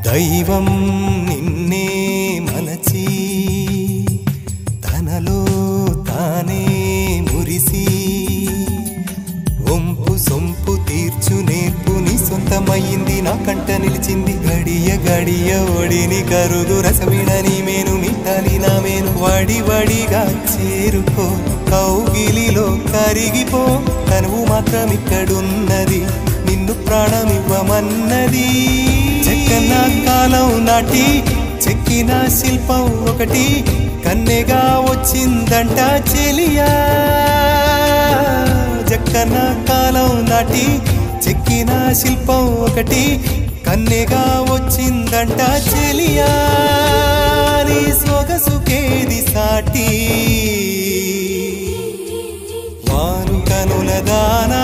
దైవం నిన్నే మలచి తనలో తానే మురిసి ఒంపు సొంపు తీర్చు నేర్పు నీ సొంతమైంది నా కంట నిలిచింది గడియ గడియ ఒడిని కరుగు రసవిడని మేను మిట్టాలి నా మేను వడి వడిగా చేరుకో కౌగిలిలో కరిగిపో తనువు మాత్రం ఇక్కడున్నది నిన్ను ప్రాణమివ్వమన్నది చెక్కన కాలం నాటి చెక్కిన శిల్పం ఒకటి కన్నెగా వచ్చిందంట చెలియా చెక్కన కాలం నాటి చెక్కిన శిల్పం ఒకటి కన్నెగా వచ్చిందంట చెలియా నీ సొగసుకేది సాటి వారు కనుల దానా